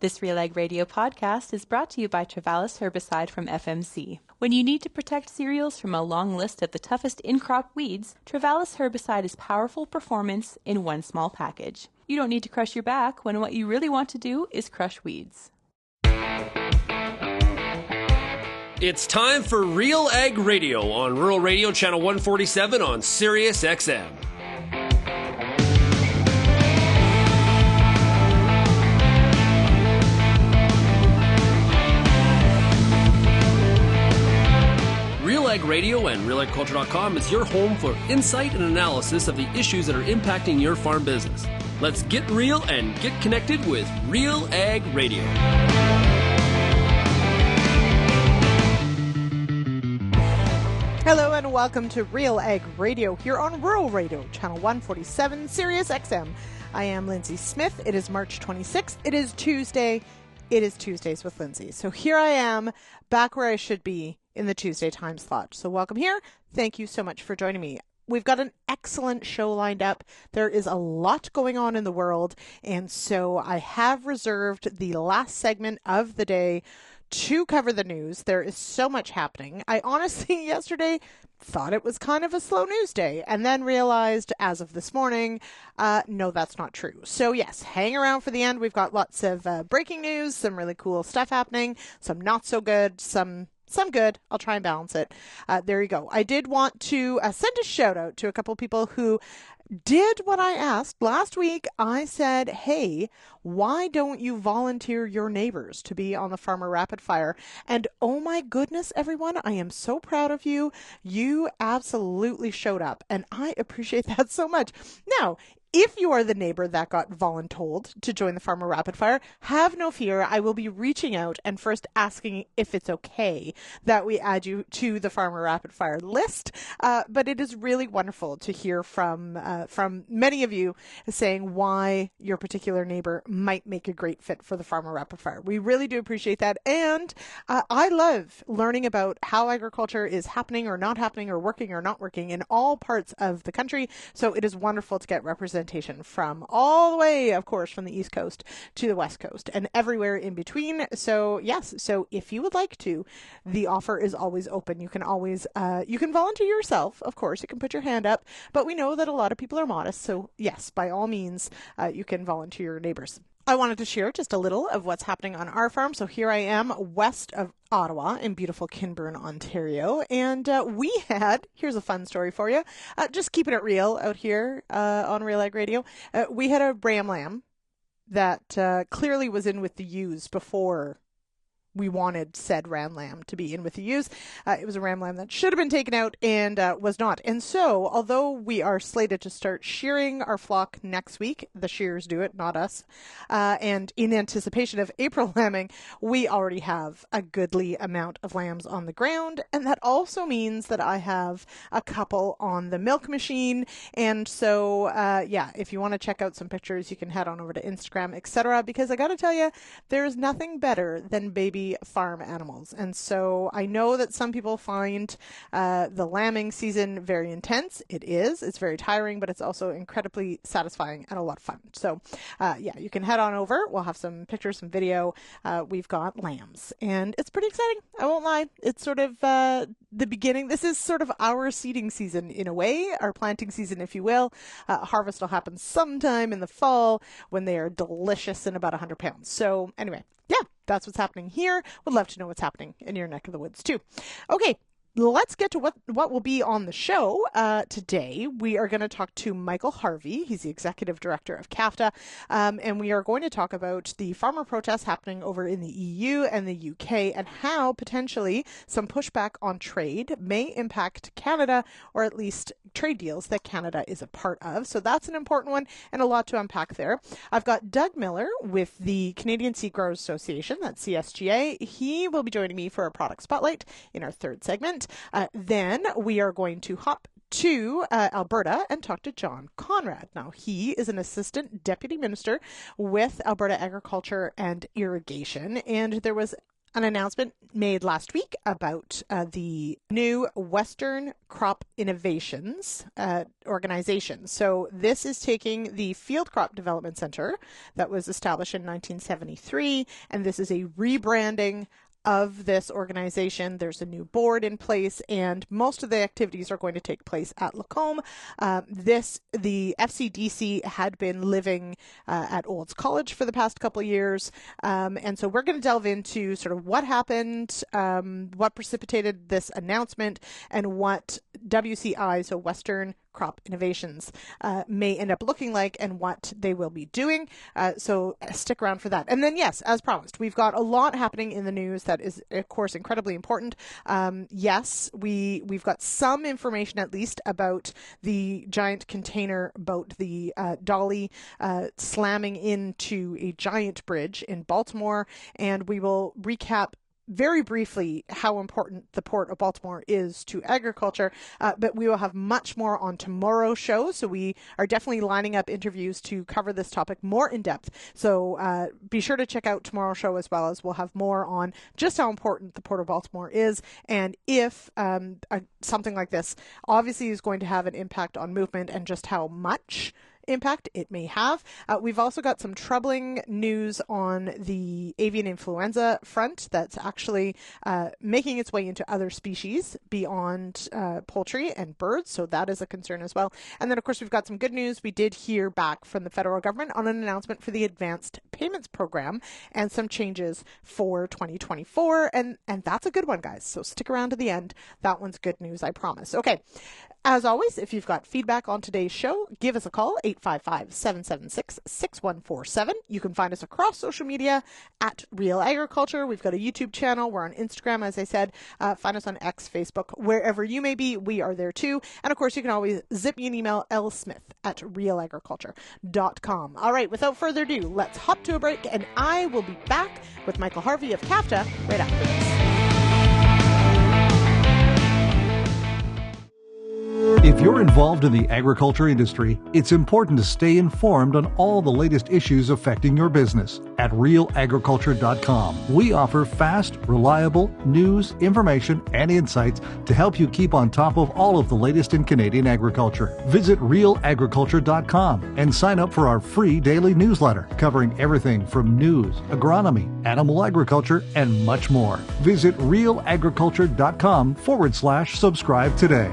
This RealAg Radio podcast is brought to you by Travalis Herbicide from FMC. When you need to protect cereals from a long list of the toughest in-crop weeds, Travalis Herbicide is powerful performance in one small package. You don't need to crush your back when what you really want to do is crush weeds. It's time for RealAg Radio on Rural Radio Channel 147 on Sirius XM. RealAg Radio and RealAgriculture.com is your home for insight and analysis of the issues that are impacting your farm business. Let's get real and get connected with RealAg Radio. Hello and welcome to RealAg Radio here on Rural Radio, Channel 147, Sirius XM. I am Lyndsey Smith. It is March 26th. It is Tuesday. It is Tuesdays with Lyndsey. So here I am, back where I should be in the Tuesday time slot. So welcome here. Thank you so much for joining me. We've got an excellent show lined up. There is a lot going on in the world, and so I have reserved the last segment of the day to cover the news. There is so much happening. I honestly, yesterday, thought it was kind of a slow news day and then realized as of this morning, no, that's not true. So yes, hang around for the end. We've got lots of breaking news, some really cool stuff happening, some not so good, some good. I'll try and balance it. There you go. I did want to send a shout out to a couple of people who did what I asked. Last week, I said, hey, why don't you volunteer your neighbors to be on the Farmer Rapid Fire? And oh my goodness, everyone, I am so proud of you. You absolutely showed up, and I appreciate that so much. Now, if you are the neighbor that got voluntold to join the Farmer Rapid Fire, have no fear. I will be reaching out and first asking if it's okay that we add you to the Farmer Rapid Fire list. But it is really wonderful to hear from many of you saying why your particular neighbor might make a great fit for the Farmer Rapid Fire. We really do appreciate that. And I love learning about how agriculture is happening or not happening or working or not working in all parts of the country. So it is wonderful to get representation from all the way, of course, from the East Coast to the West Coast and everywhere in between. So yes, so if you would like to, the offer is always open. You can always, you can volunteer yourself, of course, you can put your hand up, but we know that a lot of people are modest. So yes, by all means, you can volunteer your neighbors. I wanted to share just a little of what's happening on our farm. So here I am west of Ottawa in beautiful Kinburn, Ontario. And here's a fun story for you, just keeping it real out here on RealAg Radio. We had a Bram lamb that clearly was in with the ewes before we wanted said ram lamb to be in with the ewes. It was a ram lamb that should have been taken out and was not. And so, although we are slated to start shearing our flock next week, the shearers do it, not us, and in anticipation of April lambing, we already have a goodly amount of lambs on the ground. And that also means that I have a couple on the milk machine. And so, if you want to check out some pictures, you can head on over to Instagram, etc. Because I got to tell you, there's nothing better than baby farm animals. And so I know that some people find the lambing season very intense. It is. It's very tiring, but it's also incredibly satisfying and a lot of fun. So you can head on over. We'll have some pictures, some video. We've got lambs and it's pretty exciting. I won't lie. It's sort of the beginning. This is sort of our seeding season in a way, our planting season, if you will. Harvest will happen sometime in the fall when they are delicious and about 100 pounds. So anyway, that's what's happening here. Would love to know what's happening in your neck of the woods too. Okay, let's get to what will be on the show today. We are going to talk to Michael Harvey. He's the executive director of CAFTA, and we are going to talk about the farmer protests happening over in the EU and the UK and how potentially some pushback on trade may impact Canada, or at least trade deals that Canada is a part of. So that's an important one and a lot to unpack there. I've got Doug Miller with the Canadian Seed Growers Association, that's CSGA. He will be joining me for a product spotlight in our third segment. Then we are going to hop to Alberta and talk to John Conrad. Now, he is an assistant deputy minister with Alberta Agriculture and Irrigation, and there was an announcement made last week about the new Western Crop Innovations organization. So this is taking the Field Crop Development Center that was established in 1973, and this is a rebranding of this organization. There's a new board in place, and most of the activities are going to take place at Lacombe. The FCDC had been living at Olds College for the past couple of years, and so we're going to delve into sort of what happened, what precipitated this announcement, and what WCI, so Western Crop Innovations, may end up looking like and what they will be doing. So stick around for that. And then, yes, as promised, we've got a lot happening in the news that is, of course, incredibly important. Yes, we've got some information at least about the giant container boat, the Dolly, slamming into a giant bridge in Baltimore, and we will recap very briefly how important the Port of Baltimore is to agriculture, but we will have much more on tomorrow's show. So we are definitely lining up interviews to cover this topic more in depth. So be sure to check out tomorrow's show, as well as we'll have more on just how important the Port of Baltimore is, and if something like this obviously is going to have an impact on movement and just how much impact it may have. We've also got some troubling news on the avian influenza front that's actually making its way into other species beyond poultry and birds, so that is a concern as well. And then, of course, we've got some good news. We did hear back from the federal government on an announcement for the Advanced Payments Program and some changes for 2024, and that's a good one, guys, so stick around to the end. That one's good news, I promise. Okay. As always, if you've got feedback on today's show, give us a call, 855-776-6147. You can find us across social media at Real Agriculture. We've got a YouTube channel. We're on Instagram, as I said. Find us on X, Facebook, wherever you may be. We are there too. And of course, you can always zip me an email, lsmith@realagriculture.com. All right, without further ado, let's hop to a break, and I will be back with Michael Harvey of CAFTA right after this. If you're involved in the agriculture industry, it's important to stay informed on all the latest issues affecting your business. At RealAgriculture.com, we offer fast, reliable news, information, and insights to help you keep on top of all of the latest in Canadian agriculture. Visit RealAgriculture.com and sign up for our free daily newsletter covering everything from news, agronomy, animal agriculture, and much more. Visit RealAgriculture.com/subscribe today.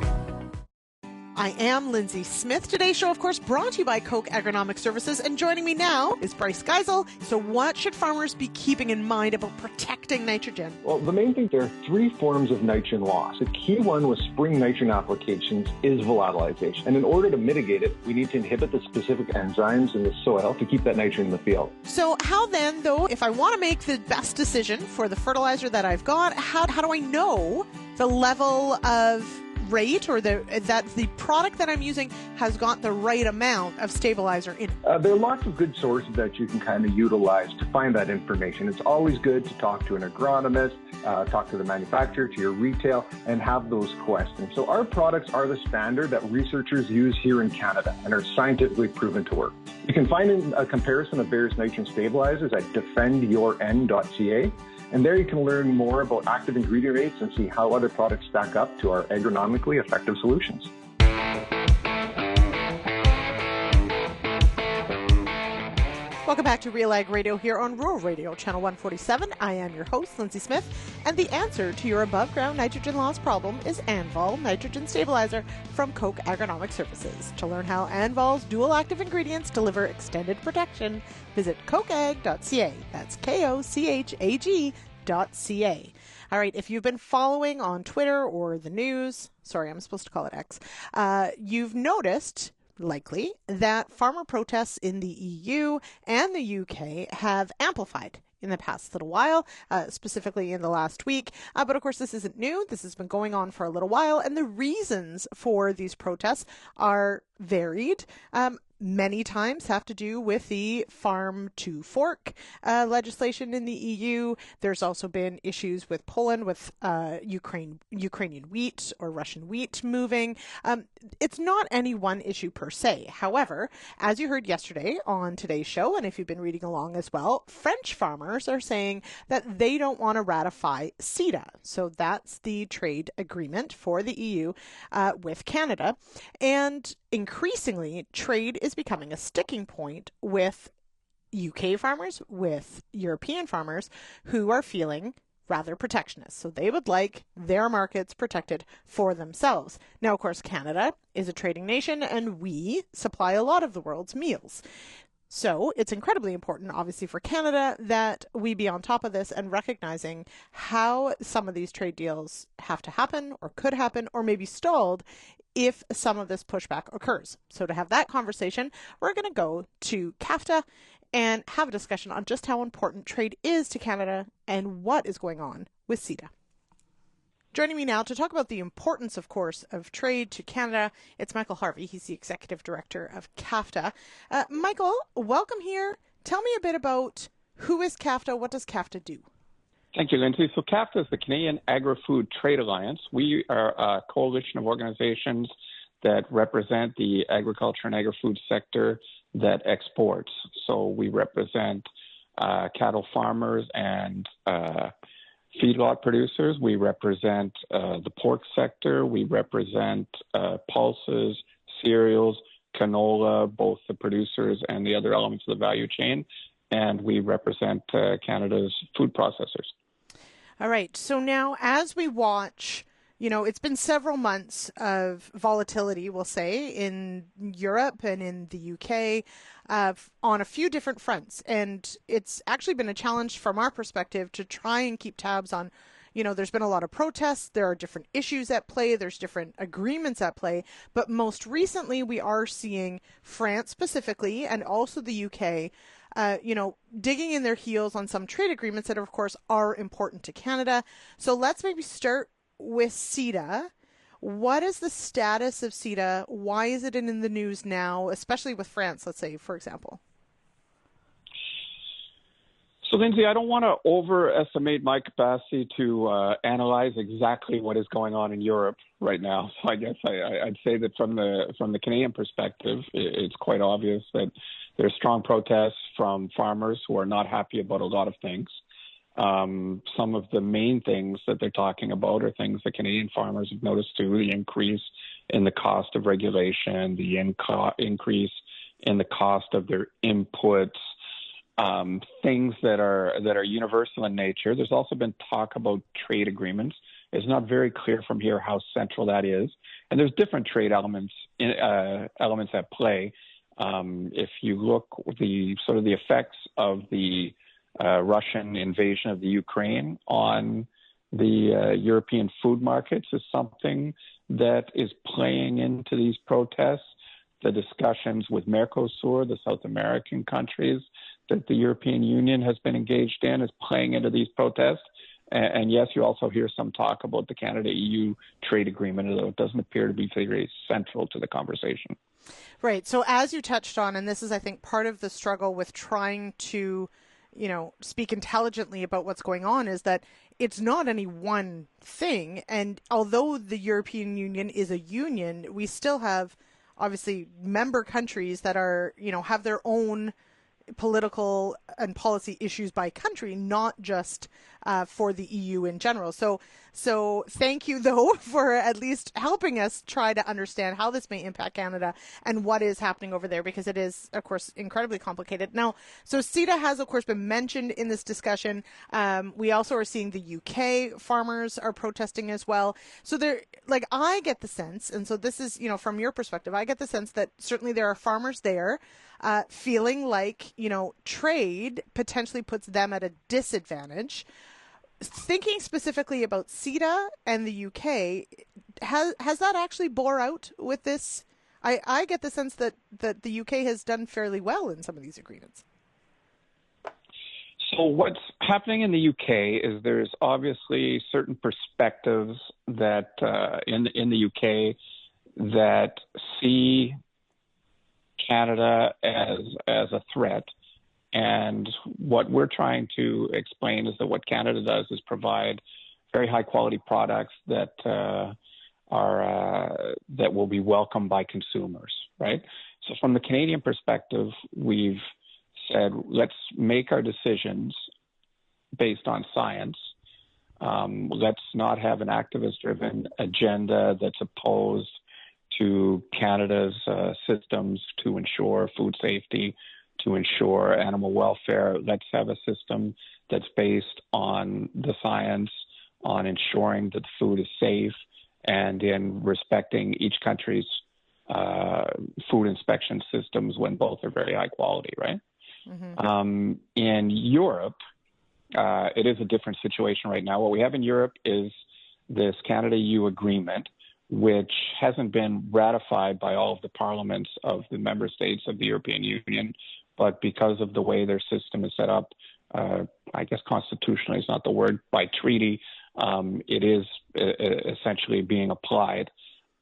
I am Lyndsey Smith. Today's show, of course, brought to you by Koch Agronomic Services, and joining me now is Bryce Geisel. So what should farmers be keeping in mind about protecting nitrogen? Well, the main thing, there are three forms of nitrogen loss. The key one with spring nitrogen applications is volatilization. And in order to mitigate it, we need to inhibit the specific enzymes in the soil to keep that nitrogen in the field. So how then, though, if I want to make the best decision for the fertilizer that I've got, how do I know the level of rate, or that the product that I'm using has got the right amount of stabilizer in it? There are lots of good sources that you can kind of utilize to find that information. It's always good to talk to an agronomist, talk to the manufacturer, to your retail, and have those questions. So our products are the standard that researchers use here in Canada and are scientifically proven to work. You can find a comparison of various nitrogen stabilizers at defendyourn.ca. And there you can learn more about active ingredient rates and see how other products stack up to our agronomically effective solutions. Welcome back to RealAg Radio here on Rural Radio, Channel 147. I am your host, Lyndsey Smith, and the answer to your above-ground nitrogen loss problem is Anvol Nitrogen Stabilizer from Koch Agronomic Services. To learn how Anvol's dual active ingredients deliver extended protection, visit kochag.ca. That's KOCHAG.ca. All right, if you've been following on Twitter or the news, sorry, I'm supposed to call it X, you've noticed likely that farmer protests in the EU and the UK have amplified in the past little while, specifically in the last week. But of course, this isn't new. This has been going on for a little while, and the reasons for these protests are varied. Many times have to do with the farm to fork legislation in the EU. There's also been issues with Poland, with Ukrainian wheat or Russian wheat moving. It's not any one issue per se. However, as you heard yesterday on today's show, and if you've been reading along as well, French farmers farmers are saying that they don't want to ratify CETA. So that's the trade agreement for the EU with Canada. And increasingly, trade is becoming a sticking point with UK farmers, with European farmers who are feeling rather protectionist. So they would like their markets protected for themselves. Now, of course, Canada is a trading nation and we supply a lot of the world's meals. So it's incredibly important, obviously, for Canada that we be on top of this and recognizing how some of these trade deals have to happen or could happen or maybe stalled if some of this pushback occurs. So to have that conversation, we're going to go to CAFTA and have a discussion on just how important trade is to Canada and what is going on with CETA. Joining me now to talk about the importance, of course, of trade to Canada, it's Michael Harvey. He's the Executive Director of CAFTA. Michael, welcome here. Tell me a bit about who is CAFTA, what does CAFTA do? Thank you, Lyndsey. So CAFTA is the Canadian Agri-Food Trade Alliance. We are a coalition of organizations that represent the agriculture and agri-food sector that exports. So we represent cattle farmers and feedlot producers. We represent the pork sector. We represent pulses, cereals, canola, both the producers and the other elements of the value chain. And we represent Canada's food processors. All right. So now as we watch, it's been several months of volatility, we'll say, in Europe and in the UK on a few different fronts. And it's actually been a challenge from our perspective to try and keep tabs on, there's been a lot of protests. There are different issues at play. There's different agreements at play. But most recently, we are seeing France specifically and also the UK digging in their heels on some trade agreements that, of course, are important to Canada. So let's maybe start with CETA. What is the status of CETA? Why is it in the news now, especially with France, let's say, for example? So, Lyndsey, I don't want to overestimate my capacity to analyze exactly what is going on in Europe right now. So I guess I'd say that from the Canadian perspective, it's quite obvious that there's strong protests from farmers who are not happy about a lot of things. Some of the main things that they're talking about are things that Canadian farmers have noticed too: the increase in the cost of regulation, the increase in the cost of their inputs, things that are universal in nature. There's also been talk about trade agreements. It's not very clear from here how central that is, and there's different trade elements at play. If you look at the effects of the Russian invasion of the Ukraine on the European food markets is something that is playing into these protests. The discussions with Mercosur, the South American countries that the European Union has been engaged in, is playing into these protests. And yes, you also hear some talk about the Canada-EU trade agreement, although it doesn't appear to be very central to the conversation. Right. So as you touched on, and this is, I think, part of the struggle with trying to speak intelligently about what's going on, is that it's not any one thing. And although the European Union is a union, we still have obviously member countries that are, have their own political and policy issues by country, not just for the EU in general. So thank you, though, for at least helping us try to understand how this may impact Canada and what is happening over there, because it is, of course, incredibly complicated. Now, so CETA has, of course, been mentioned in this discussion. We also are seeing the UK farmers are protesting as well. So I get the sense, and so this is, from your perspective, I get the sense that certainly there are farmers there feeling like, trade potentially puts them at a disadvantage. Thinking specifically about CETA and the UK, has that actually bore out with this? I get the sense that the UK has done fairly well in some of these agreements. So what's happening in the UK is there's obviously certain perspectives that in the UK that see Canada as a threat. And what we're trying to explain is that what Canada does is provide very high quality products that that will be welcomed by consumers, right? So from the Canadian perspective, we've said, let's make our decisions based on science. Let's not have an activist-driven agenda that's opposed to Canada's systems to ensure food safety, to ensure animal welfare. Let's have a system that's based on the science, on ensuring that the food is safe, and in respecting each country's food inspection systems when both are very high quality, right? Mm-hmm. In Europe, it is a different situation right now. What we have in Europe is this Canada-EU agreement, which hasn't been ratified by all of the parliaments of the member states of the European Union, but because of the way their system is set up, I guess constitutionally is not the word, by treaty, it is essentially being applied.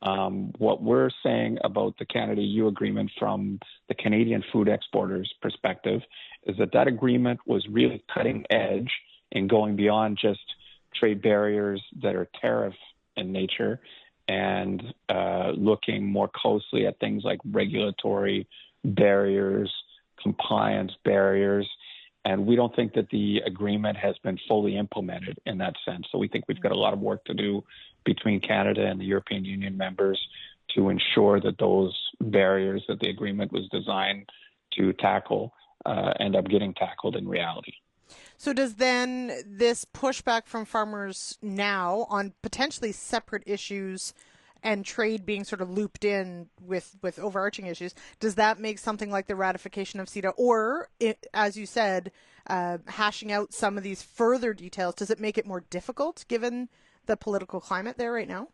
What we're saying about the Canada-EU agreement from the Canadian food exporters' perspective is that agreement was really cutting edge in going beyond just trade barriers that are tariff in nature and looking more closely at things like regulatory barriers, compliance barriers. And we don't think that the agreement has been fully implemented in that sense. So we think we've got a lot of work to do between Canada and the European Union members to ensure that those barriers that the agreement was designed to tackle end up getting tackled in reality. So does then this pushback from farmers now on potentially separate issues and trade being sort of looped in with overarching issues, does that make something like the ratification of CETA, or, as you said, hashing out some of these further details, does it make it more difficult given the political climate there right now?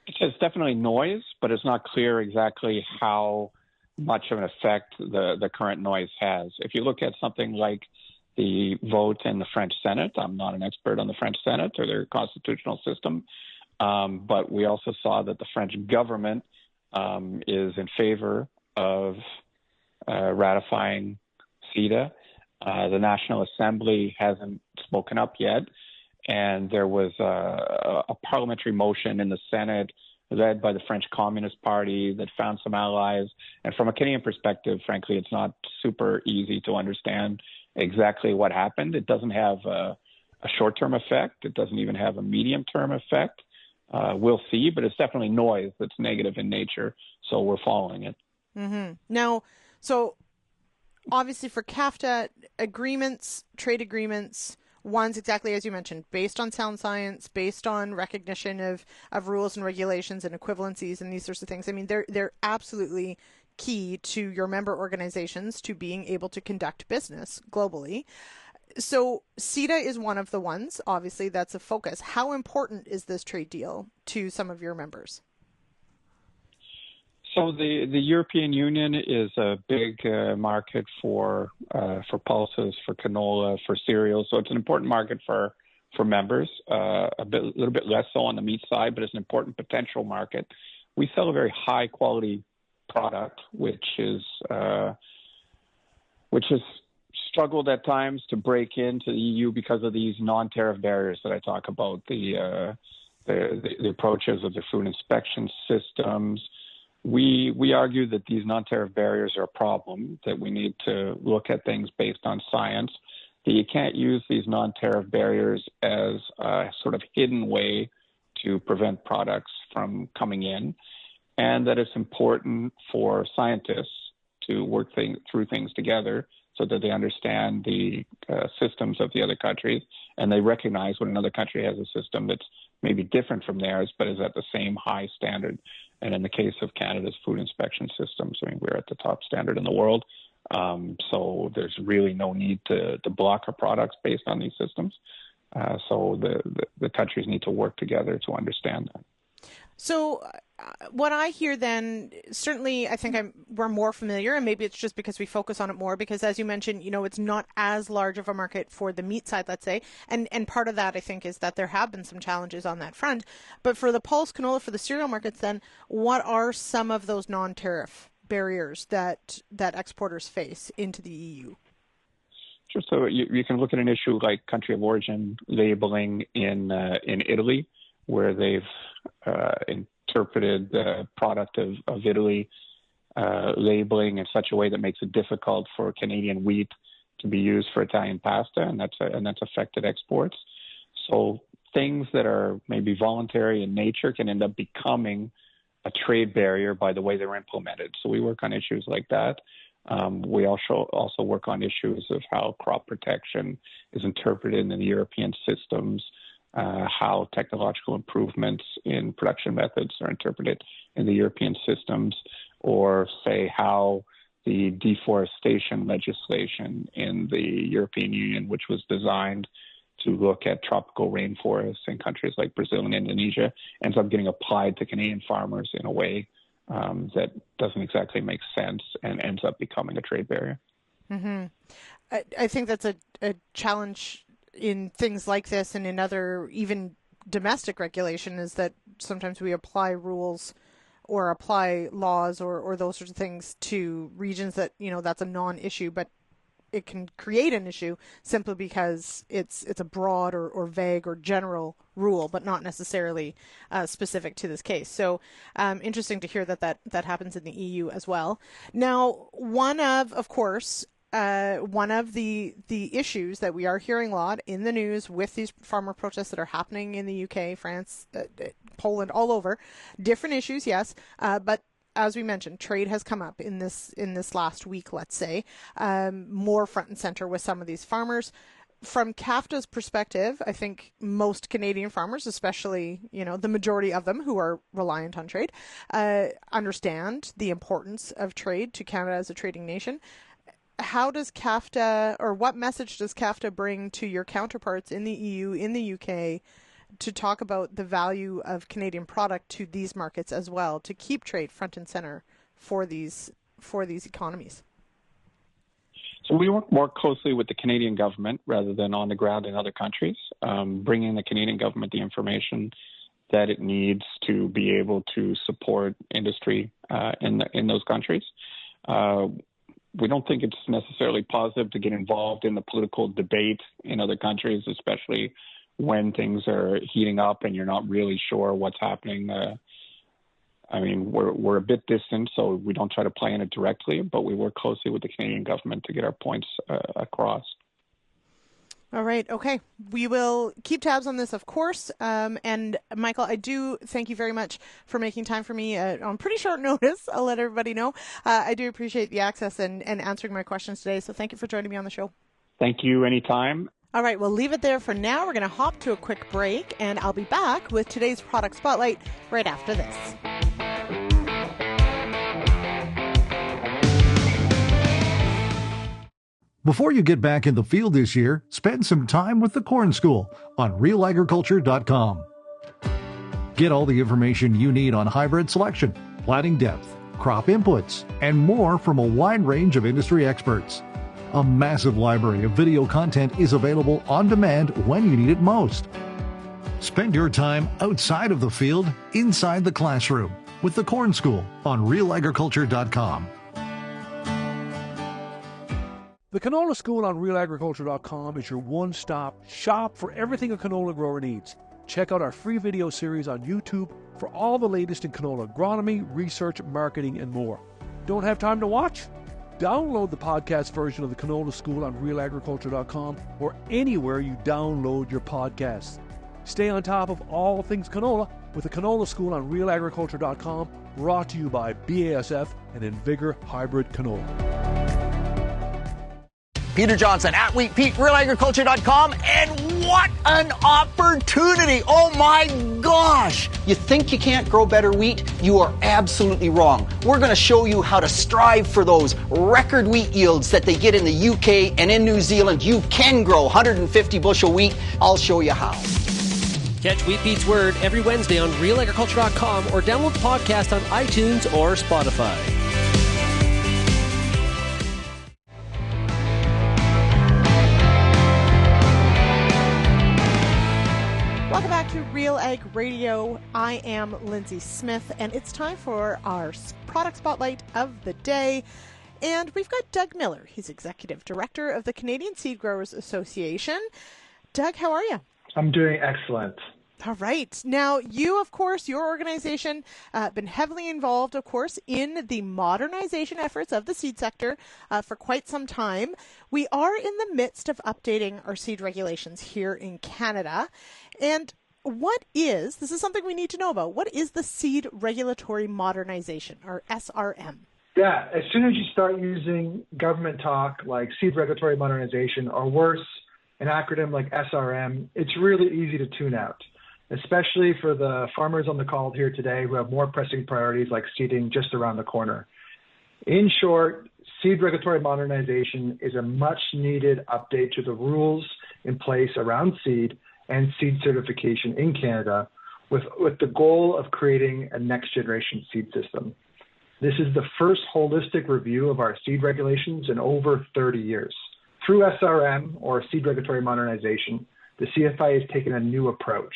It's definitely noise, but it's not clear exactly how much of an effect the current noise has. If you look at something like the vote in the French Senate, I'm not an expert on the French Senate or their constitutional system, but we also saw that the French government is in favor of ratifying CETA. The National Assembly hasn't spoken up yet, and there was a parliamentary motion in the Senate led by the French Communist Party that found some allies. And from a Canadian perspective, frankly, it's not super easy to understand exactly what happened. It doesn't have a short-term effect. It doesn't even have a medium-term effect. We'll see, but it's definitely noise that's negative in nature, so we're following it. Mm-hmm. Now, so obviously for CAFTA, trade agreements, one's exactly as you mentioned, based on sound science, based on recognition of rules and regulations and equivalencies and these sorts of things. I mean, they're absolutely key to your member organizations to being able to conduct business globally. So CETA is one of the ones, obviously, that's a focus. How important is this trade deal to some of your members? So the European Union is a big market for pulses, for canola, for cereals. So it's an important market for members, a little bit less so on the meat side, but it's an important potential market. We sell a very high quality product, which is struggled at times to break into the EU because of these non-tariff barriers that I talk about, the approaches of the food inspection systems. We argue that these non-tariff barriers are a problem, that we need to look at things based on science, that you can't use these non-tariff barriers as a sort of hidden way to prevent products from coming in, and that it's important for scientists to work through things together so that they understand the systems of the other countries, and they recognize when another country has a system that's maybe different from theirs, but is at the same high standard. And in the case of Canada's food inspection systems, I mean, we're at the top standard in the world. So there's really no need to block our products based on these systems. So the countries need to work together to understand that. So what I hear then, certainly I think we're more familiar, and maybe it's just because we focus on it more, because as you mentioned, it's not as large of a market for the meat side, let's say. And part of that, I think, is that there have been some challenges on that front. But for the pulse, canola, for the cereal markets, then, what are some of those non-tariff barriers that exporters face into the EU? Sure. So you can look at an issue like country of origin labeling in Italy, where they've interpreted the product of Italy labeling in such a way that makes it difficult for Canadian wheat to be used for Italian pasta, and that's affected exports. So things that are maybe voluntary in nature can end up becoming a trade barrier by the way they're implemented. So we work on issues like that. We also work on issues of how crop protection is interpreted in the European systems, how technological improvements in production methods are interpreted in the European systems, or say how the deforestation legislation in the European Union, which was designed to look at tropical rainforests in countries like Brazil and Indonesia, ends up getting applied to Canadian farmers in a way that doesn't exactly make sense and ends up becoming a trade barrier. Mm-hmm. I think that's a challenge in things like this and in other even domestic regulation, is that sometimes we apply rules or apply laws or those sorts of things to regions that, that's a non-issue, but it can create an issue simply because it's a broad or vague or general rule, but not necessarily specific to this case. So interesting to hear that happens in the EU as well. Now, one of the issues that we are hearing a lot in the news with these farmer protests that are happening in the UK, France, Poland, all over, different issues, yes, but as we mentioned, trade has come up in this last week, let's say, more front and center with some of these farmers. From CAFTA's perspective, I think most Canadian farmers, especially, the majority of them who are reliant on trade, understand the importance of trade to Canada as a trading nation. How does CAFTA, or what message does CAFTA bring to your counterparts in the EU, in the UK, to talk about the value of Canadian product to these markets as well, to keep trade front and center for these economies? So we work more closely with the Canadian government rather than on the ground in other countries, bringing the Canadian government the information that it needs to be able to support industry in those countries. We don't think it's necessarily positive to get involved in the political debate in other countries, especially when things are heating up and you're not really sure what's happening. We're a bit distant, so we don't try to play in it directly, but we work closely with the Canadian government to get our points across. All right. Okay. We will keep tabs on this, of course. And Michael, I do thank you very much for making time for me on pretty short notice. I'll let everybody know. I do appreciate the access and answering my questions today. So thank you for joining me on the show. Thank you. Anytime. All right, we'll leave it there for now. We're going to hop to a quick break, and I'll be back with today's Product Spotlight right after this. Before you get back in the field this year, spend some time with the Corn School on RealAgriculture.com. Get all the information you need on hybrid selection, planting depth, crop inputs, and more from a wide range of industry experts. A massive library of video content is available on demand when you need it most. Spend your time outside of the field, inside the classroom, with the Corn School on RealAgriculture.com. The Canola School on RealAgriculture.com is your one-stop shop for everything a canola grower needs. Check out our free video series on YouTube for all the latest in canola agronomy, research, marketing, and more. Don't have time to watch? Download the podcast version of the Canola School on RealAgriculture.com or anywhere you download your podcasts. Stay on top of all things canola with the Canola School on RealAgriculture.com, brought to you by BASF and Invigor Hybrid Canola. Peter Johnson at Wheat Pete, RealAgriculture.com, and what an opportunity! Oh my gosh! You think you can't grow better wheat? You are absolutely wrong. We're going to show you how to strive for those record wheat yields that they get in the UK and in New Zealand. You can grow 150 bushel wheat. I'll show you how. Catch Wheat Pete's Word every Wednesday on RealAgriculture.com or download the podcast on iTunes or Spotify. Welcome back to RealAg Radio. I am Lyndsey Smith, and it's time for our product spotlight of the day. And we've got Doug Miller. He's Executive Director of the Canadian Seed Growers Association. Doug, how are you? I'm doing excellent. All right. Now, you, of course, your organization, been heavily involved, of course, in the modernization efforts of the seed sector for quite some time. We are in the midst of updating our seed regulations here in Canada. And this is something we need to know about, what is the Seed Regulatory Modernization, or SRM? Yeah, as soon as you start using government talk like Seed Regulatory Modernization, or worse, an acronym like SRM, it's really easy to tune out, especially for the farmers on the call here today who have more pressing priorities like seeding just around the corner. In short, Seed Regulatory Modernization is a much-needed update to the rules in place around seed and seed certification in Canada with the goal of creating a next-generation seed system. This is the first holistic review of our seed regulations in over 30 years. Through SRM, or Seed Regulatory Modernization, the CFI has taken a new approach.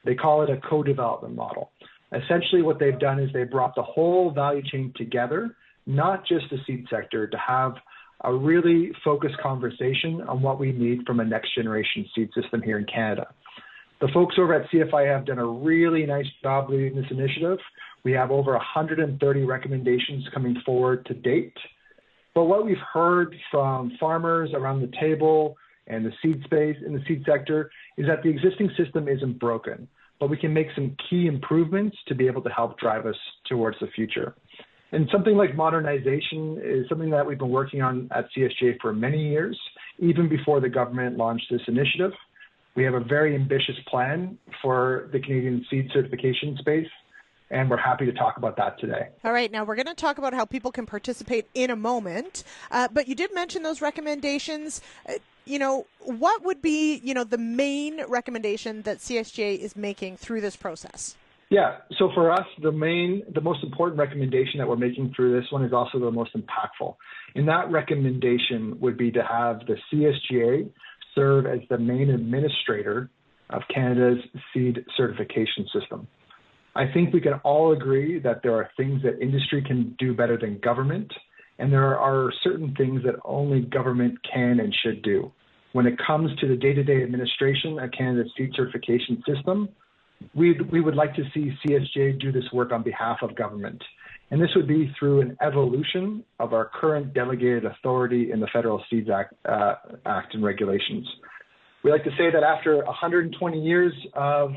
They call it a co-development model. Essentially, what they've done is they brought the whole value chain together, not just the seed sector, to have a really focused conversation on what we need from a next-generation seed system here in Canada. The folks over at CFI have done a really nice job leading this initiative. We have over 130 recommendations coming forward to date. But what we've heard from farmers around the table and the seed space in the seed sector is that the existing system isn't broken, but we can make some key improvements to be able to help drive us towards the future. And something like modernization is something that we've been working on at CSJ for many years, even before the government launched this initiative. We have a very ambitious plan for the Canadian seed certification space, and we're happy to talk about that today. All right, now we're going to talk about how people can participate in a moment, but you did mention those recommendations. What would be, the main recommendation that CSJ is making through this process? Yeah, so for us, the most important recommendation that we're making through this one is also the most impactful. And that recommendation would be to have the CSGA serve as the main administrator of Canada's seed certification system. I think we can all agree that there are things that industry can do better than government, and there are certain things that only government can and should do. When it comes to the day-to-day administration of Canada's seed certification system, we would like to see CSJ do this work on behalf of government. And this would be through an evolution of our current delegated authority in the Federal Seeds Act and regulations. We like to say that after 120 years of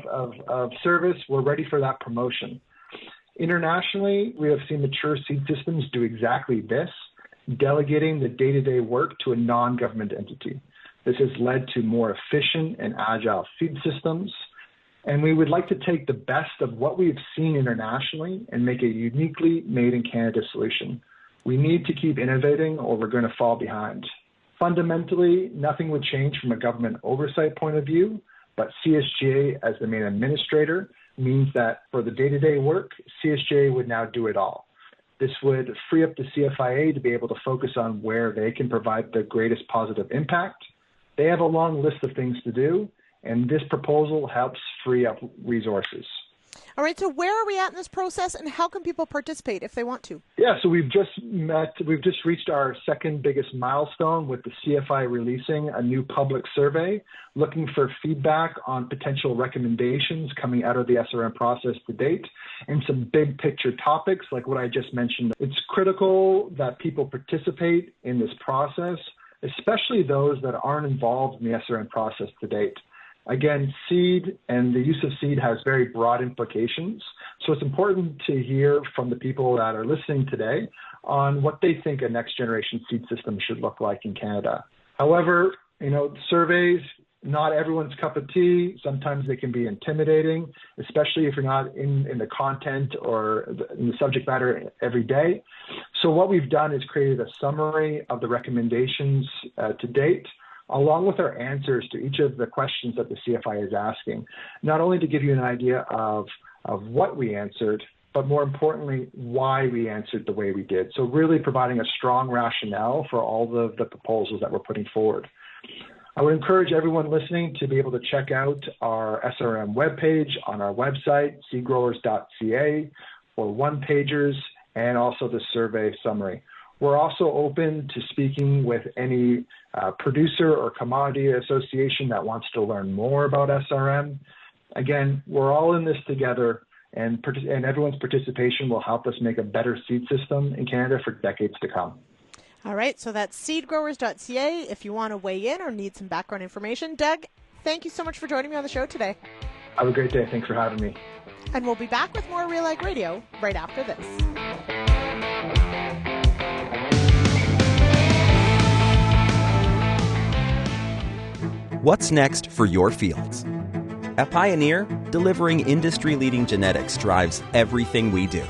service, we're ready for that promotion. Internationally, we have seen mature seed systems do exactly this, delegating the day-to-day work to a non-government entity. This has led to more efficient and agile seed systems. And we would like to take the best of what we've seen internationally and make a uniquely made in Canada solution. We need to keep innovating or we're going to fall behind. Fundamentally, nothing would change from a government oversight point of view, but CSGA as the main administrator means that for the day-to-day work, CSGA would now do it all. This would free up the CFIA to be able to focus on where they can provide the greatest positive impact. They have a long list of things to do, and this proposal helps free up resources. All right, so where are we at in this process, and how can people participate if they want to? Yeah, so we've just reached our second biggest milestone with the CFI releasing a new public survey looking for feedback on potential recommendations coming out of the SRM process to date and some big picture topics like what I just mentioned. It's critical that people participate in this process, especially those that aren't involved in the SRM process to date. Again, seed and the use of seed has very broad implications. So it's important to hear from the people that are listening today on what they think a next generation seed system should look like in Canada. However, surveys, not everyone's cup of tea. Sometimes they can be intimidating, especially if you're not in the content or in the subject matter every day. So what we've done is created a summary of the recommendations to date, along with our answers to each of the questions that the CFI is asking, not only to give you an idea of what we answered, but more importantly, why we answered the way we did. So really providing a strong rationale for all the proposals that we're putting forward. I would encourage everyone listening to be able to check out our SRM webpage on our website, seedgrowers.ca, for one-pagers and also the survey summary. We're also open to speaking with any producer or commodity association that wants to learn more about SRM. Again, we're all in this together, and everyone's participation will help us make a better seed system in Canada for decades to come. All right, so that's seedgrowers.ca if you want to weigh in or need some background information. Doug, thank you so much for joining me on the show today. Have a great day. Thanks for having me. And we'll be back with more RealAg Radio right after this. What's next for your fields? At Pioneer, delivering industry-leading genetics drives everything we do.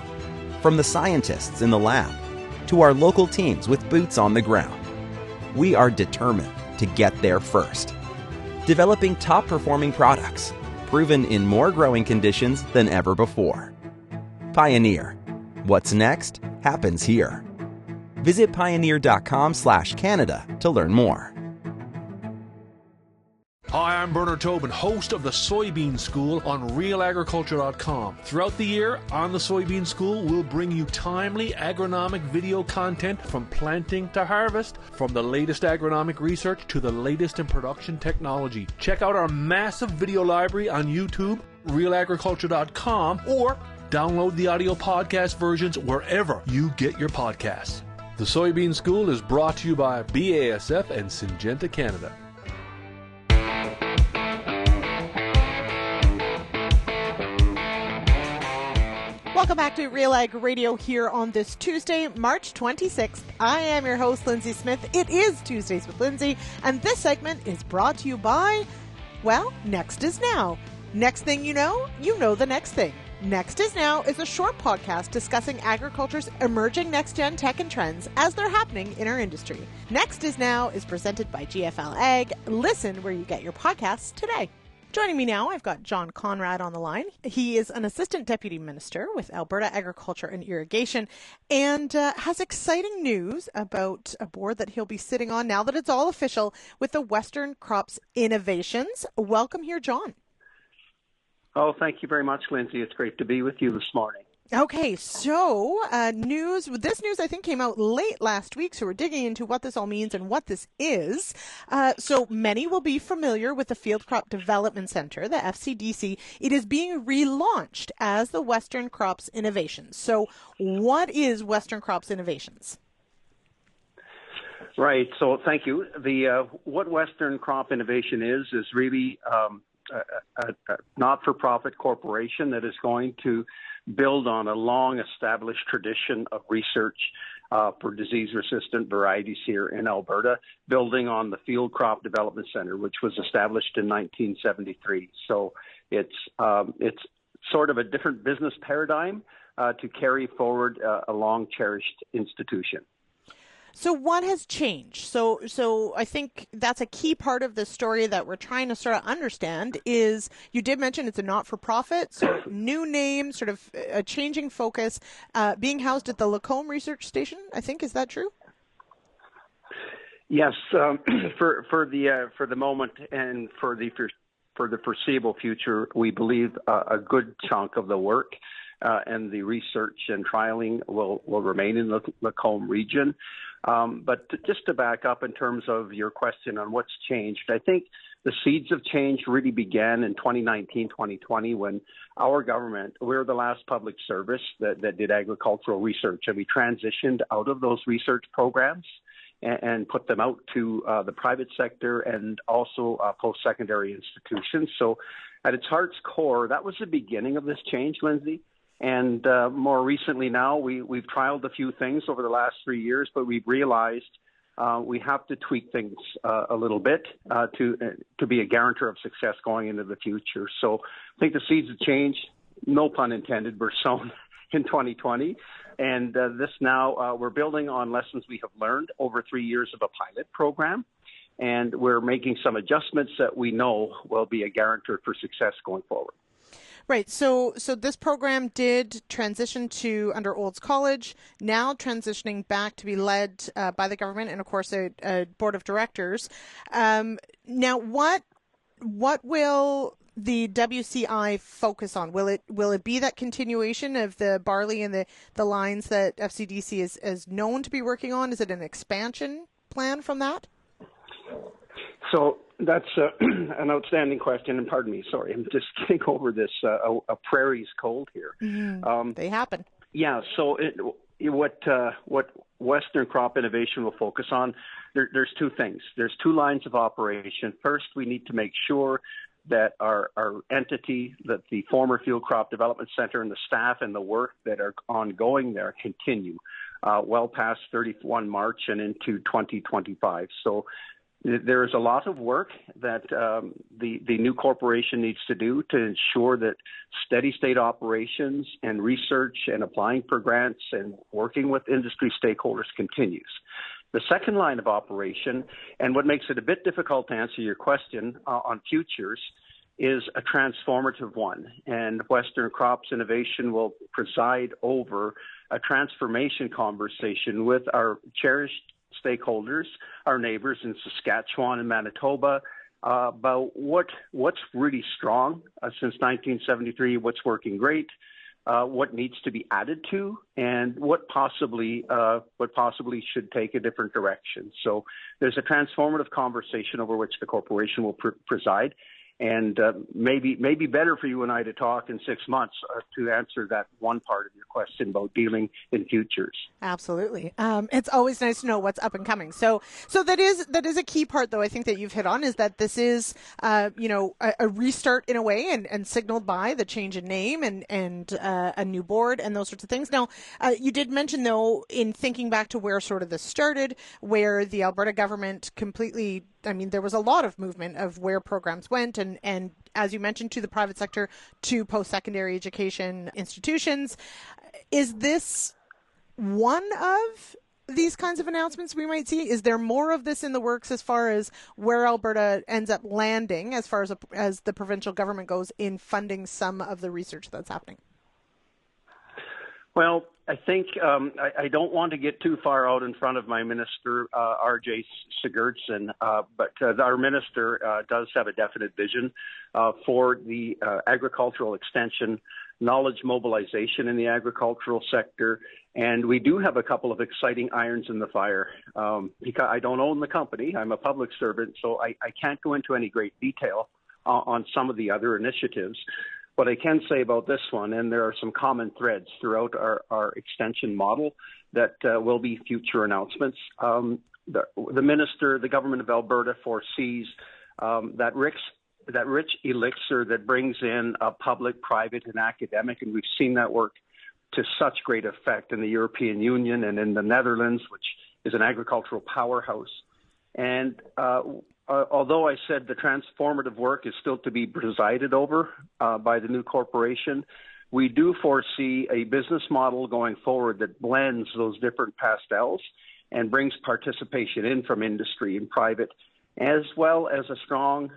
From the scientists in the lab to our local teams with boots on the ground. We are determined to get there first. Developing top-performing products, proven in more growing conditions than ever before. Pioneer. What's next happens here. Visit pioneer.com/Canada to learn more. Hi, I'm Bernard Tobin, host of the Soybean School on RealAgriculture.com. Throughout the year, on the Soybean School, we'll bring you timely agronomic video content from planting to harvest, from the latest agronomic research to the latest in production technology. Check out our massive video library on YouTube, RealAgriculture.com, or download the audio podcast versions wherever you get your podcasts. The Soybean School is brought to you by BASF and Syngenta Canada. Welcome back to RealAg Radio here on this Tuesday, March 26th. I am your host, Lyndsey Smith. It is Tuesdays with Lyndsey, and this segment is brought to you by, well, Next is Now. Next thing you know the next thing. Next is Now is a short podcast discussing agriculture's emerging next-gen tech and trends as they're happening in our industry. Next is Now is presented by GFL Ag. Listen where you get your podcasts today. Joining me now, I've got John Conrad on the line. He is an Assistant Deputy Minister with Alberta Agriculture and Irrigation and has exciting news about a board that he'll be sitting on now that it's all official with the Western Crops Innovations. Welcome here, John. Oh, thank you very much, Lyndsey. It's great to be with you this morning. Okay, so this news I think came out late last week, so we're digging into what this all means and what this is. So many will be familiar with the Field Crop Development Centre, the FCDC. It is being relaunched as the Western Crops Innovations. So what is Western Crops Innovations? Right, so thank you. What Western Crop Innovation is really a not-for-profit corporation that is going to build on a long-established tradition of research for disease-resistant varieties here in Alberta, building on the Field Crop Development Centre, which was established in 1973. So it's sort of a different business paradigm to carry forward a long-cherished institution. So what has changed? So I think that's a key part of the story that we're trying to sort of understand is you did mention it's a not-for-profit, so new name, sort of a changing focus, being housed at the Lacombe Research Station, I think. Is that true? Yes, for the moment and for the foreseeable future, we believe a good chunk of the work and the research and trialing will remain in the Lacombe region. But just to back up in terms of your question on what's changed, I think the seeds of change really began in 2019, 2020 when our government, we're the last public service that did agricultural research, and we transitioned out of those research programs and put them out to the private sector and also post-secondary institutions. So at its heart's core, that was the beginning of this change, Lyndsey. And more recently now, we've trialed a few things over the last 3 years, but we've realized we have to tweak things a little bit to be a guarantor of success going into the future. So I think the seeds of change, no pun intended, were sown in 2020. And this now, we're building on lessons we have learned over 3 years of a pilot program. And we're making some adjustments that we know will be a guarantor for success going forward. Right. So this program did transition to under Olds College, now transitioning back to be led by the government and, of course, a board of directors. Now, what will the WCI focus on? Will it be that continuation of the barley and the lines that FCDC is known to be working on? Is it an expansion plan from that? So that's an outstanding question, and pardon me, sorry, I'm just getting over this a prairie's cold here. They happen. Yeah, so what Western Crop Innovation will focus on, there's two things. There's two lines of operation. First, we need to make sure that our entity, that the former Field Crop Development Center and the staff and the work that are ongoing there continue well past 31 March and into 2025. So there is a lot of work that the new corporation needs to do to ensure that steady state operations and research and applying for grants and working with industry stakeholders continues. The second line of operation, and what makes it a bit difficult to answer your question on futures, is a transformative one. And Western Crops Innovation will preside over a transformation conversation with our cherished stakeholders, our neighbors in Saskatchewan and Manitoba, about what's really strong since 1973, what's working great, what needs to be added to, and what possibly should take a different direction. So there's a transformative conversation over which the corporation will preside. And maybe better for you and I to talk in 6 months to answer that one part of your question about dealing in futures. Absolutely. It's always nice to know what's up and coming. So that is a key part, though, I think that you've hit on, is that this is, a restart in a way and signaled by the change in name and a new board and those sorts of things. Now, you did mention, though, in thinking back to where sort of this started, where the Alberta government completely, there was a lot of movement of where programs went and as you mentioned, to the private sector, to post-secondary education institutions. Is this one of these kinds of announcements we might see? Is there more of this in the works as far as where Alberta ends up landing as far as the provincial government goes in funding some of the research that's happening? Well, I think I don't want to get too far out in front of my minister, R.J. Sigurdsson, but our minister does have a definite vision for the agricultural extension, knowledge mobilization in the agricultural sector, and we do have a couple of exciting irons in the fire. Because I don't own the company, I'm a public servant, so I can't go into any great detail on some of the other initiatives. What I can say about this one, and there are some common threads throughout our extension model that will be future announcements. The minister, the government of Alberta foresees that rich elixir that brings in public, private, and academic, and we've seen that work to such great effect in the European Union and in the Netherlands, which is an agricultural powerhouse. And although I said the transformative work is still to be presided over by the new corporation, we do foresee a business model going forward that blends those different pastels and brings participation in from industry and private, as well as a strong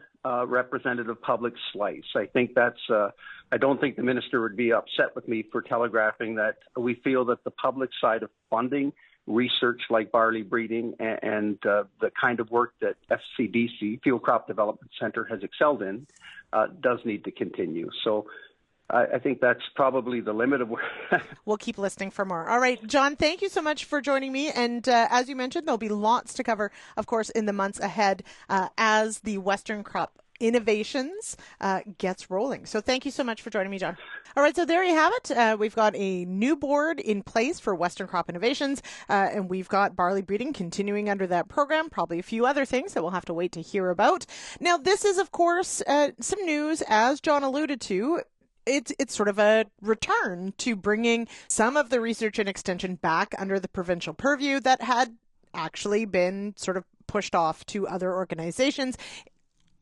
representative public slice. I think I don't think the minister would be upset with me for telegraphing that we feel that the public side of funding research like barley breeding and the kind of work that FCDC, Field Crop Development Center, has excelled in does need to continue. So I think that's probably the limit of where We'll keep listening for more. All right, John, thank you so much for joining me. And as you mentioned, there'll be lots to cover, of course, in the months ahead as the Western Crop Innovations gets rolling. So thank you so much for joining me, John. All right, so there you have it. We've got a new board in place for Western Crop Innovations, and we've got barley breeding continuing under that program, probably a few other things that we'll have to wait to hear about. Now, this is, of course, some news, as John alluded to. It's sort of a return to bringing some of the research and extension back under the provincial purview that had actually been sort of pushed off to other organizations.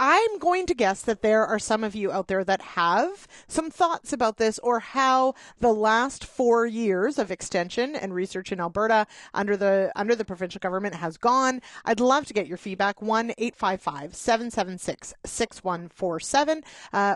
I'm going to guess that there are some of you out there that have some thoughts about this, or how the last 4 years of extension and research in Alberta under the provincial government has gone. I'd love to get your feedback. 1-855-776-6147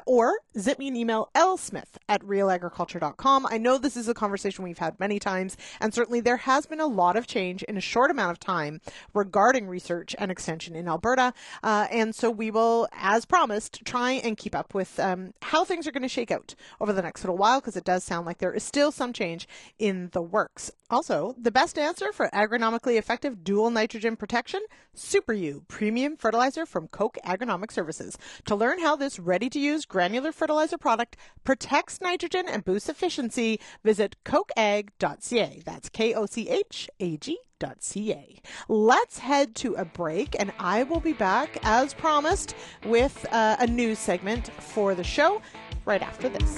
or zip me an email, lsmith@realagriculture.com. I know this is a conversation we've had many times, and certainly there has been a lot of change in a short amount of time regarding research and extension in Alberta, and so we will, as promised, try and keep up with how things are going to shake out over the next little while, because it does sound like there is still some change in the works. Also, the best answer for agronomically effective dual nitrogen protection, Super U, premium fertilizer from Koch Agronomic Services. To learn how this ready-to-use granular fertilizer product protects nitrogen and boosts efficiency, visit kochag.ca. That's KOCHAG.ca. Let's head to a break, and I will be back, as promised, with a news segment for the show right after this.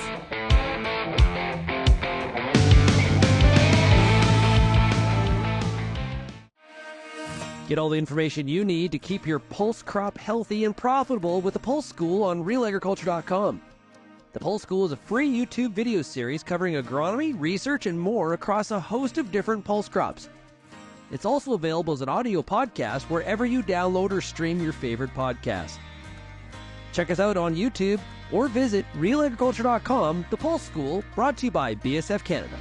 Get all the information you need to keep your pulse crop healthy and profitable with the Pulse School on RealAgriculture.com. The Pulse School is a free YouTube video series covering agronomy, research, and more across a host of different pulse crops. It's also available as an audio podcast wherever you download or stream your favorite podcast. Check us out on YouTube or visit RealAgriculture.com. The Pulse School, brought to you by BSF Canada.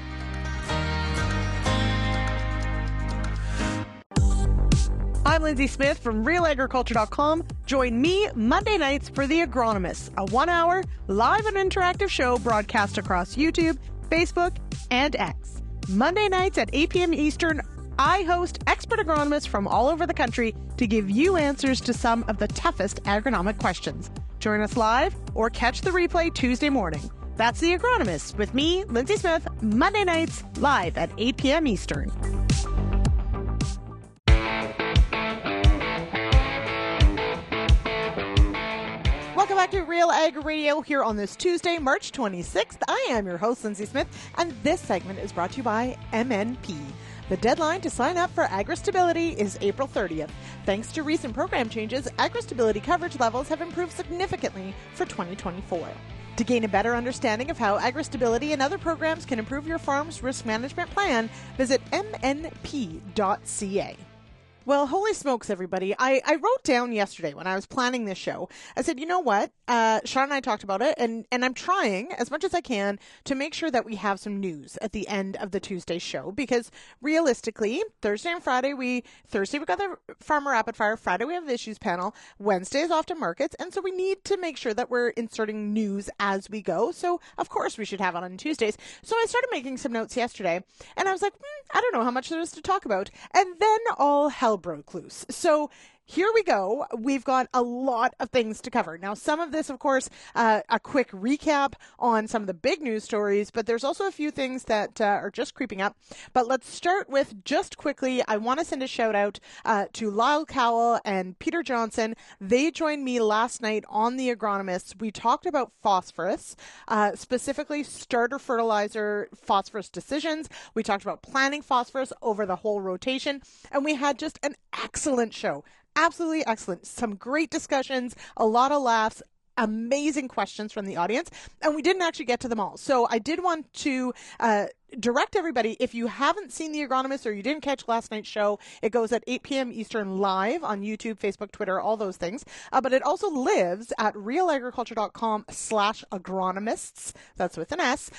I'm Lyndsey Smith from RealAgriculture.com. Join me Monday nights for The Agronomists, a 1-hour live and interactive show broadcast across YouTube, Facebook, and X. Monday nights at 8 p.m. Eastern, I host expert agronomists from all over the country to give you answers to some of the toughest agronomic questions. Join us live or catch the replay Tuesday morning. That's The Agronomists with me, Lyndsey Smith, Monday nights live at 8 p.m. Eastern. Welcome back to Real Ag Radio here on this Tuesday, March 26th. I am your host, Lyndsey Smith, and this segment is brought to you by MNP. The deadline to sign up for AgriStability is April 30th. Thanks to recent program changes, AgriStability coverage levels have improved significantly for 2024. To gain a better understanding of how AgriStability and other programs can improve your farm's risk management plan, visit mnp.ca. Well, holy smokes, everybody. I wrote down yesterday when I was planning this show, I said, you know what? Sean and I talked about it, and I'm trying as much as I can to make sure that we have some news at the end of the Tuesday show, because realistically, Thursday and Friday, Thursday we got the Farmer Rapid Fire, Friday we have the Issues Panel, Wednesday is off to markets, and so we need to make sure that we're inserting news as we go. So, of course, we should have it on Tuesdays. So I started making some notes yesterday, and I was like, I don't know how much there is to talk about. And then all hell broke loose. So here we go. We've got a lot of things to cover. Now, some of this, of course, a quick recap on some of the big news stories, but there's also a few things that are just creeping up. But let's start with, just quickly, I want to send a shout out to Lyle Cowell and Peter Johnson. They joined me last night on The Agronomists. We talked about phosphorus, specifically starter fertilizer phosphorus decisions. We talked about planning phosphorus over the whole rotation, and we had just an excellent show. Absolutely excellent. Some great discussions, a lot of laughs, amazing questions from the audience, and we didn't actually get to them all. So I did want to direct everybody, if you haven't seen The Agronomist or you didn't catch last night's show, it goes at 8 p.m. Eastern live on YouTube, Facebook, Twitter, all those things. But it also lives at realagriculture.com/agronomists. That's with an S.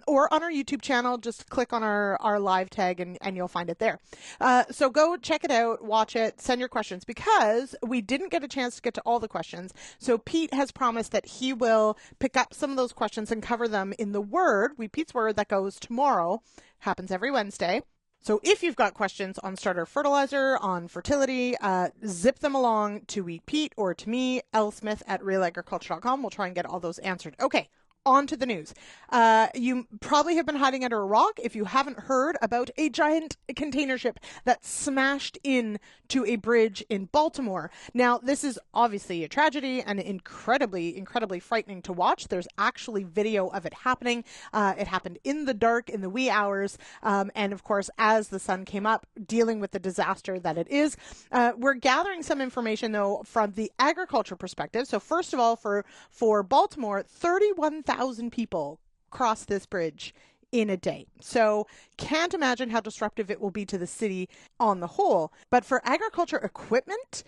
Or on our YouTube channel, just click on our live tag and you'll find it there. So go check it out, watch it, send your questions, because we didn't get a chance to get to all the questions. So Pete has promised that he will pick up some of those questions and cover them in the Word, Pete's Word, that goes tomorrow. Happens every Wednesday. So if you've got questions on starter fertilizer, on fertility, zip them along to Pete or to me, lsmith@realagriculture.com. We'll try and get all those answered. Okay. On to the news. You probably have been hiding under a rock if you haven't heard about a giant container ship that smashed into a bridge in Baltimore. Now, this is obviously a tragedy and incredibly, incredibly frightening to watch. There's actually video of it happening. It happened in the dark, in the wee hours. And of course, as the sun came up, dealing with the disaster that it is. We're gathering some information, though, from the agriculture perspective. So first of all, for Baltimore, 31,000 people cross this bridge in a day. So can't imagine how disruptive it will be to the city on the whole. But for agriculture equipment,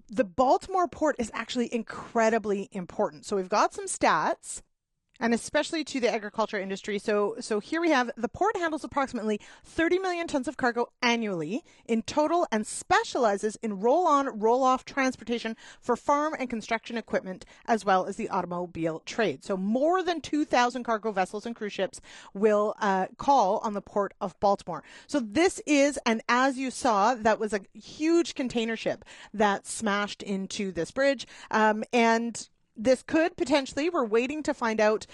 the Baltimore port is actually incredibly important. So we've got some stats. And especially to the agriculture industry. So here we have the port handles approximately 30 million tons of cargo annually in total and specializes in roll-on, roll-off transportation for farm and construction equipment, as well as the automobile trade. So more than 2,000 cargo vessels and cruise ships will call on the Port of Baltimore. So this is, and as you saw, that was a huge container ship that smashed into this bridge. And this could potentially, we're waiting to find out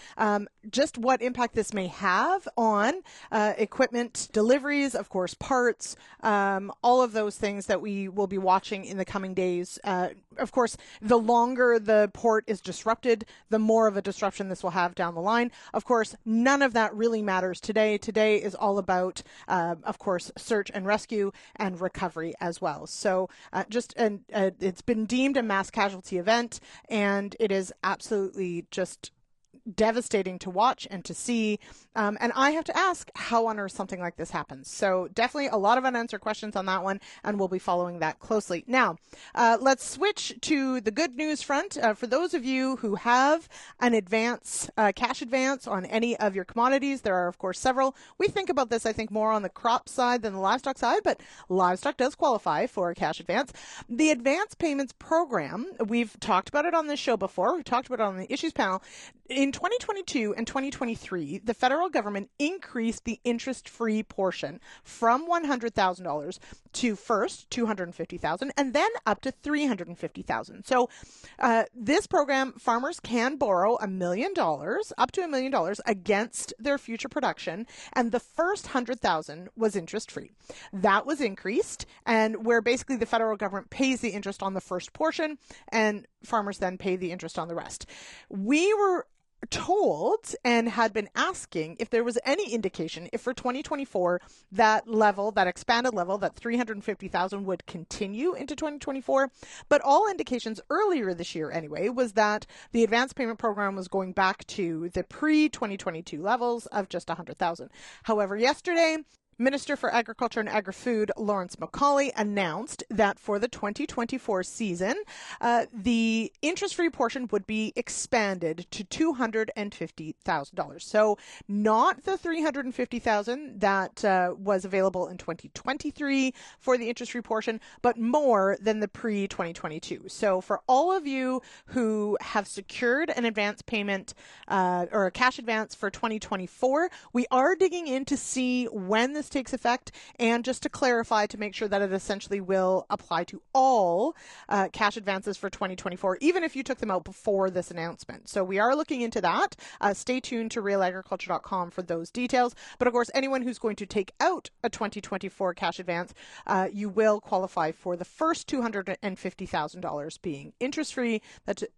just what impact this may have on equipment deliveries, of course, parts, all of those things that we will be watching in the coming days. Of course, the longer the port is disrupted, the more of a disruption this will have down the line. Of course, none of that really matters today. Today is all about, of course, search and rescue and recovery as well. So it's been deemed a mass casualty event, and it is absolutely just devastating to watch and to see. And I have to ask how on earth something like this happens. So definitely a lot of unanswered questions on that one, and we'll be following that closely. Now, let's switch to the good news front. For those of you who have an advance, cash advance on any of your commodities, there are, of course, several. We think about this, I think, more on the crop side than the livestock side, but livestock does qualify for a cash advance. The advance payments program, we've talked about it on this show before. We've talked about it on the issues panel. In 2022 and 2023, the federal government increased the interest-free portion from $100,000 to first $250,000 and then up to $350,000. So this program, farmers can borrow $1 million, up to $1 million against their future production, and the first $100,000 was interest-free. That was increased, and where basically the federal government pays the interest on the first portion, and farmers then pay the interest on the rest. We were told and had been asking if there was any indication if for 2024 that level, that expanded level, that 350,000 would continue into 2024. But all indications earlier this year anyway was that the advance payment program was going back to the pre-2022 levels of just 100,000. However, yesterday, Minister for Agriculture and Agri-Food Lawrence McCauley announced that for the 2024 season, the interest-free portion would be expanded to $250,000. So not the $350,000 that was available in 2023 for the interest-free portion, but more than the pre-2022. So for all of you who have secured an advance payment or a cash advance for 2024, we are digging in to see when this takes effect, and just to clarify, to make sure that it essentially will apply to all cash advances for 2024, even if you took them out before this announcement. So we are looking into that. Stay tuned to RealAgriculture.com for those details. But of course, anyone who's going to take out a 2024 cash advance, you will qualify for the first $250,000 being interest-free.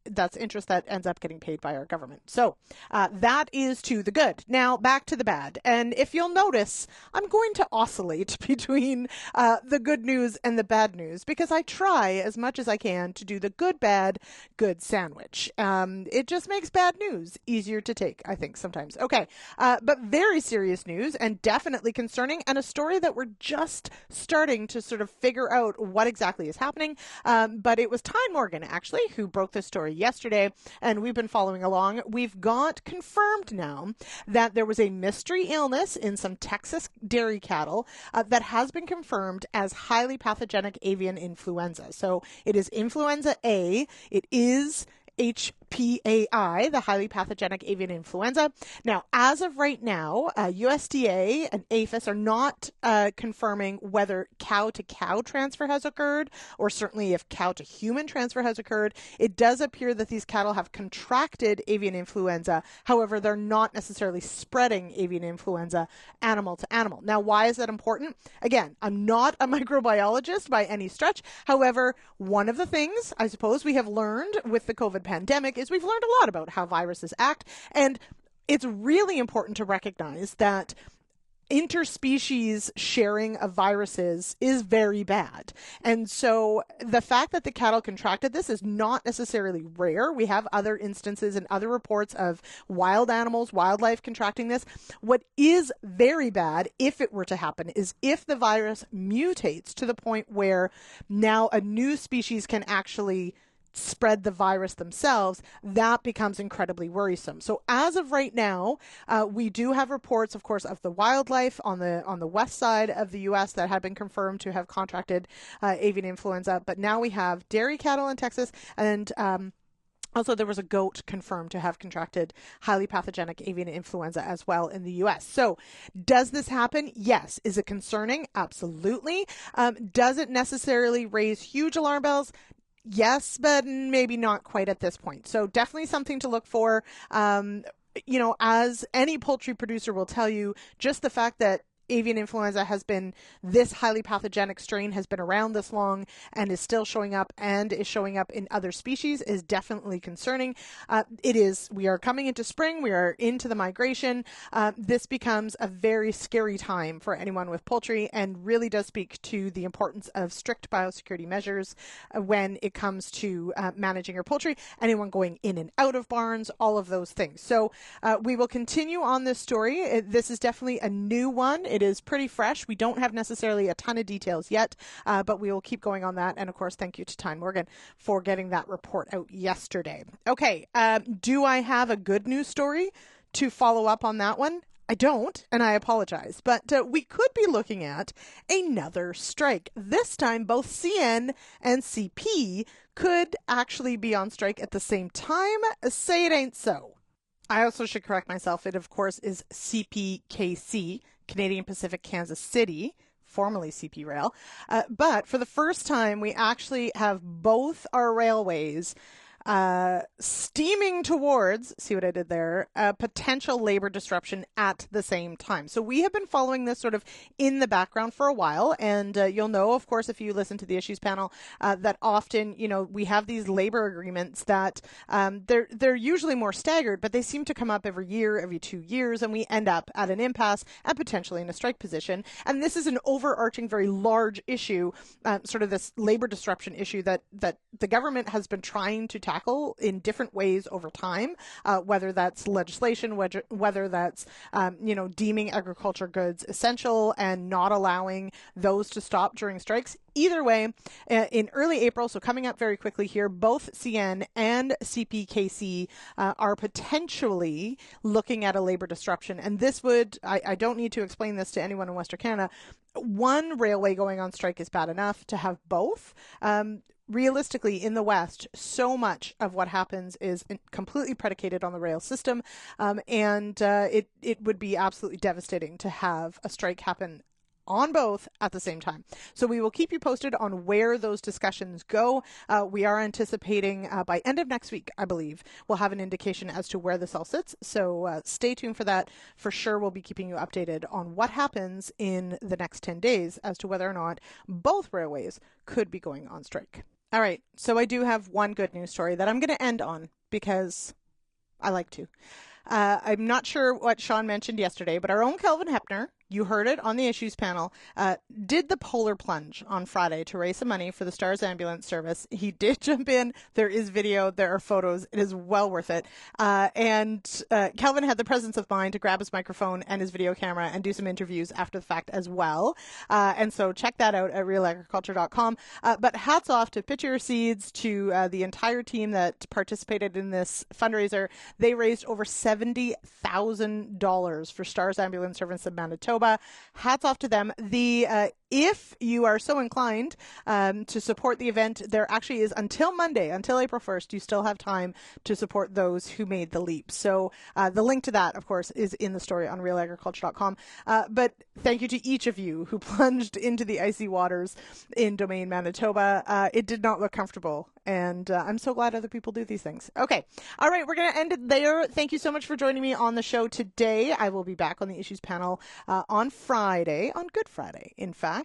That's interest that ends up getting paid by our government. So that is to the good. Now back to the bad. And if you'll notice, I'm going to oscillate between the good news and the bad news, because I try as much as I can to do the good, bad, good sandwich. It just makes bad news easier to take, I think, sometimes. Okay, but very serious news and definitely concerning, and a story that we're just starting to sort of figure out what exactly is happening. But it was Tyne Morgan, actually, who broke this story yesterday, and we've been following along. We've got confirmed now that there was a mystery illness in some Texas dairy cattle that has been confirmed as highly pathogenic avian influenza. So it is influenza A. It is HPAI, the highly pathogenic avian influenza. Now, as of right now, USDA and APHIS are not confirming whether cow-to-cow transfer has occurred, or certainly if cow-to-human transfer has occurred. It does appear that these cattle have contracted avian influenza. However, they're not necessarily spreading avian influenza animal to animal. Now, why is that important? Again, I'm not a microbiologist by any stretch. However, one of the things I suppose we have learned with the COVID pandemic is we've learned a lot about how viruses act, and it's really important to recognize that interspecies sharing of viruses is very bad. And so the fact that the cattle contracted this is not necessarily rare. We have other instances and other reports of wild animals, wildlife contracting this. What is very bad, if it were to happen, is if the virus mutates to the point where now a new species can actually spread the virus themselves, that becomes incredibly worrisome. So as of right now, we do have reports, of course, of the wildlife on the west side of the U.S. that had been confirmed to have contracted avian influenza. But now we have dairy cattle in Texas, and also, there was a goat confirmed to have contracted highly pathogenic avian influenza as well in the U.S. So does this happen? Yes. Is it concerning? Absolutely. Does it necessarily raise huge alarm bells? Yes, but maybe not quite at this point. So definitely something to look for. As any poultry producer will tell you, just the fact that avian influenza has been, this highly pathogenic strain has been around this long and is still showing up and is showing up in other species is definitely concerning. We are coming into spring. We are into the migration. This becomes a very scary time for anyone with poultry and really does speak to the importance of strict biosecurity measures when it comes to managing your poultry, anyone going in and out of barns, all of those things. So we will continue on this story. This is definitely a new one. It is pretty fresh. We don't have necessarily a ton of details yet, but we will keep going on that. And of course, thank you to Tyne Morgan for getting that report out yesterday. Okay, do I have a good news story to follow up on that one? I don't, and I apologize, but we could be looking at another strike. This time, both CN and CP could actually be on strike at the same time. Say it ain't so. I also should correct myself. It, of course, is CPKC, Canadian Pacific Kansas City, formerly CP Rail. But for the first time, we actually have both our railways steaming towards, see what I did there, a potential labor disruption at the same time. So we have been following this sort of in the background for a while, and you'll know, of course, if you listen to the issues panel, that often, we have these labor agreements that they're usually more staggered, but they seem to come up every year, every 2 years, and we end up at an impasse and potentially in a strike position. And this is an overarching, very large issue, sort of this labor disruption issue that the government has been trying to tackle in different ways over time, whether that's legislation, whether that's, deeming agriculture goods essential and not allowing those to stop during strikes. Either way, in early April, so coming up very quickly here, both CN and CPKC are potentially looking at a labor disruption. And this would, I don't need to explain this to anyone in Western Canada, one railway going on strike is bad enough. To have both, realistically, in the West, so much of what happens is completely predicated on the rail system, and it would be absolutely devastating to have a strike happen on both at the same time. So we will keep you posted on where those discussions go. We are anticipating by end of next week, I believe, we'll have an indication as to where this all sits. So stay tuned for that. For sure, we'll be keeping you updated on what happens in the next 10 days as to whether or not both railways could be going on strike. All right, so I do have one good news story that I'm going to end on because I like to. I'm not sure what Sean mentioned yesterday, but our own Kelvin Hepner, you heard it on the issues panel, did the polar plunge on Friday to raise some money for the STARS ambulance service. He did jump in. There is video. There are photos. It is well worth it. And Kelvin had the presence of mind to grab his microphone and his video camera and do some interviews after the fact as well. And so check that out at RealAgriculture.com. But hats off to Pitcher Seeds, to the entire team that participated in this fundraiser. They raised over $70,000 for STARS ambulance service in Manitoba. Hats off to them. If you are so inclined to support the event, there actually is until Monday, until April 1st, you still have time to support those who made the leap. So the link to that, of course, is in the story on RealAgriculture.com. But thank you to each of you who plunged into the icy waters in Domain, Manitoba. It did not look comfortable, and I'm so glad other people do these things. Okay. All right. We're going to end it there. Thank you so much for joining me on the show today. I will be back on the issues panel on Friday, on Good Friday, in fact.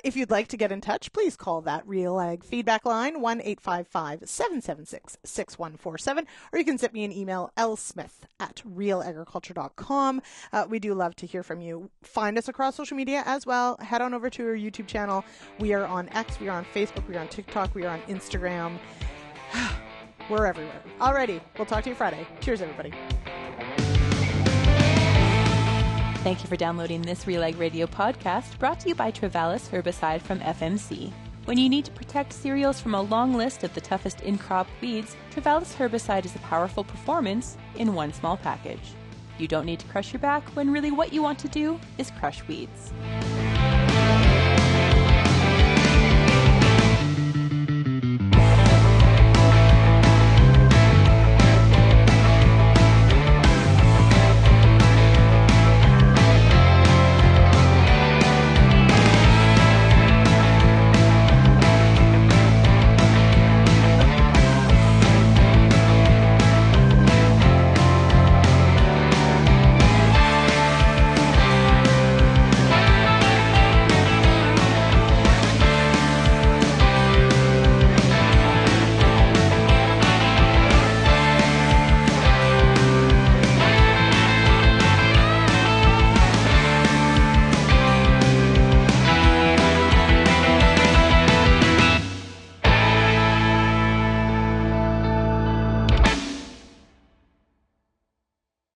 If you'd like to get in touch, please call that Real Ag feedback line, 1-855-776-6147, or you can send me an email, lsmith@realagriculture.com. We do love to hear from you. Find us across social media as well. Head on over to our YouTube channel. We are on X, we are on Facebook, we are on TikTok, we are on Instagram. We're everywhere. Alrighty, we'll talk to you Friday. Cheers, everybody. Thank you for downloading this RealAg Radio podcast, brought to you by Travalis Herbicide from FMC. When you need to protect cereals from a long list of the toughest in-crop weeds, Travalis herbicide is a powerful performance in one small package. You don't need to crush your back when really what you want to do is crush weeds.